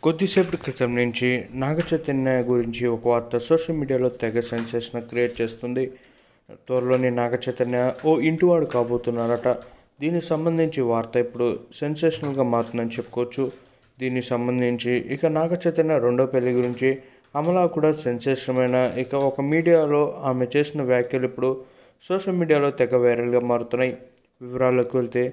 కొద్దిసేపటి క్రితం నుంచి నాగ చైతన్య గురించి ఒక వార్త సోషల్ మీడియాలో తెగ సెన్సేషన్ క్రియేట్ చేస్తుంది. త్వరలోని నాగ చైతన్య ఓ ఇంటివాడు కాబోతున్నారట. దీనికి సంబంధించి వార్త ఇప్పుడు సెన్సేషనల్గా మారుతుందని చెప్పుకోవచ్చు. దీనికి సంబంధించి ఇక నాగ చైతన్య రెండో పెళ్లి గురించి అమలా కూడా సెన్సేషనమైన ఇక ఒక మీడియాలో ఆమె చేసిన వ్యాఖ్యలు ఇప్పుడు సోషల్ మీడియాలో తెగ వైరల్గా మారుతున్నాయి. వివరాల్లోకి వెళ్తే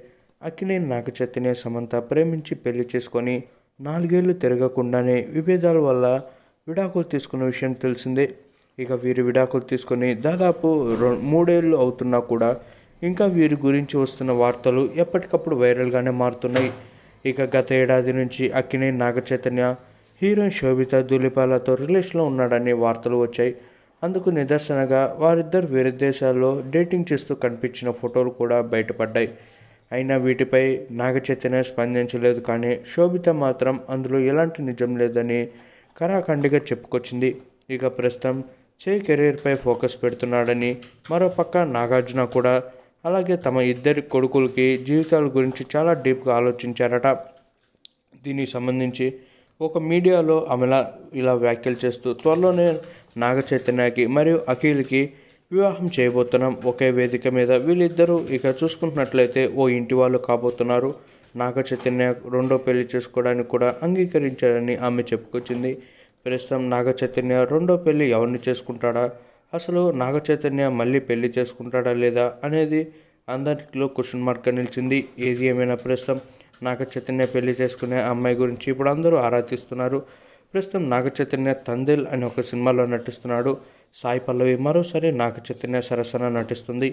అక్కినేని నాగ చైతన్య సమంత ప్రేమించి పెళ్లి చేసుకొని 4 ఏళ్లు తిరగకుండానే విభేదాల వల్ల విడాకులు తీసుకున్న విషయం తెలిసిందే. ఇక వీరి విడాకులు తీసుకొని దాదాపు 3 ఏళ్లు అవుతున్నా కూడా ఇంకా వీరి గురించి వస్తున్న వార్తలు ఎప్పటికప్పుడు వైరల్గానే మారుతున్నాయి. ఇక గత ఏడాది నుంచి అక్కినేని నాగ చైతన్య హీరోయిన్ శోభితా ధూళిపాలతో రిలేషన్లో ఉన్నాడని వార్తలు వచ్చాయి. అందుకు నిదర్శనగా వారిద్దరు వేరే దేశాల్లో డేటింగ్ చేస్తూ కనిపించిన ఫోటోలు కూడా బయటపడ్డాయి. అయినా వీటిపై నాగ చైతన్య స్పందించలేదు. కానీ శోభిత మాత్రం అందులో ఎలాంటి నిజం లేదని కరాఖండిగా చెప్పుకొచ్చింది. ఇక ప్రస్తుతం కెరీర్పై ఫోకస్ పెడుతున్నాడని, మరోపక్క నాగార్జున కూడా అలాగే తమ ఇద్దరి కొడుకులకి జీవితాల గురించి చాలా డీప్గా ఆలోచించారట. దీనికి సంబంధించి ఒక మీడియాలో అమలా ఇలా వ్యాఖ్యలు చేస్తూ త్వరలోనే నాగ చైతన్యకి మరియు అఖిల్కి వివాహం చేయబోతున్నాం. ఒకే వేదిక మీద వీళ్ళిద్దరూ ఇక చూసుకుంటున్నట్లయితే ఓ ఇంటి వాళ్ళు కాబోతున్నారు. నాగ చైతన్య రెండో పెళ్లి చేసుకోవడానికి కూడా అంగీకరించారని ఆమె చెప్పుకొచ్చింది. ప్రస్తుతం నాగ చైతన్య రెండో పెళ్లి ఎవరిని చేసుకుంటాడా, అసలు నాగ చైతన్య మళ్ళీ పెళ్లి చేసుకుంటాడా లేదా అనేది అందరిలో క్వశ్చన్ మార్క్గా నిలిచింది. ఏది ఏమైనా ప్రస్తుతం నాగ చైతన్య పెళ్లి చేసుకునే అమ్మాయి గురించి ఇప్పుడు అందరూ ఆరా తీస్తున్నారు. ప్రస్తుతం నాగ చైతన్య తందేల్ అనే ఒక సినిమాలో నటిస్తున్నాడు. సాయి పల్లవి మరోసారి నాగ చైతన్య సరసన నటిస్తుంది.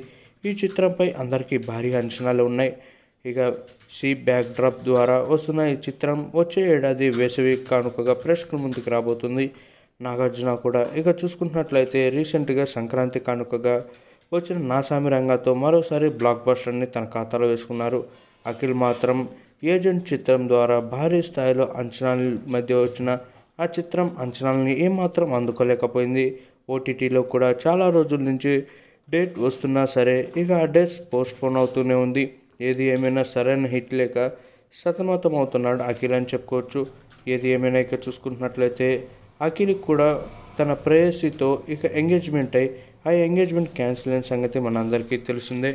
ఈ చిత్రంపై అందరికీ భారీ అంచనాలు ఉన్నాయి. ఇక బ్యాక్ డ్రాప్ ద్వారా వస్తున్న ఈ చిత్రం వచ్చే ఏడాది వేసవి కానుకగా ప్రేక్షకుల ముందుకు రాబోతుంది. నాగార్జున కూడా ఇక చూసుకుంటున్నట్లయితే రీసెంట్గా సంక్రాంతి కానుకగా వచ్చిన నా సామిరంగతో మరోసారి బ్లాక్ బస్టర్ని తన ఖాతాలో వేసుకున్నారు. అఖిల్ మాత్రం ఏజెంట్ చిత్రం ద్వారా భారీ స్థాయిలో అంచనాల మధ్య వచ్చిన ఆ చిత్రం అంచనాలని ఏమాత్రం అందుకోలేకపోయింది. ఓటీటీలో కూడా చాలా రోజుల నుంచి డేట్ వస్తున్నా సరే ఇక ఆ డేట్స్ పోస్ట్పోన్ అవుతూనే ఉంది. ఏది ఏమైనా సరైన హిట్ లేక సతమతం అవుతున్నాడు అఖిల్ అని చెప్పుకోవచ్చు. ఏది ఏమైనా ఇక చూసుకుంటున్నట్లయితే అఖిల్ కూడా తన ప్రేయసితో ఇక ఎంగేజ్మెంట్ అయి ఆ ఎంగేజ్మెంట్ క్యాన్సిల్ అయిన సంగతి మనందరికీ తెలిసిందే.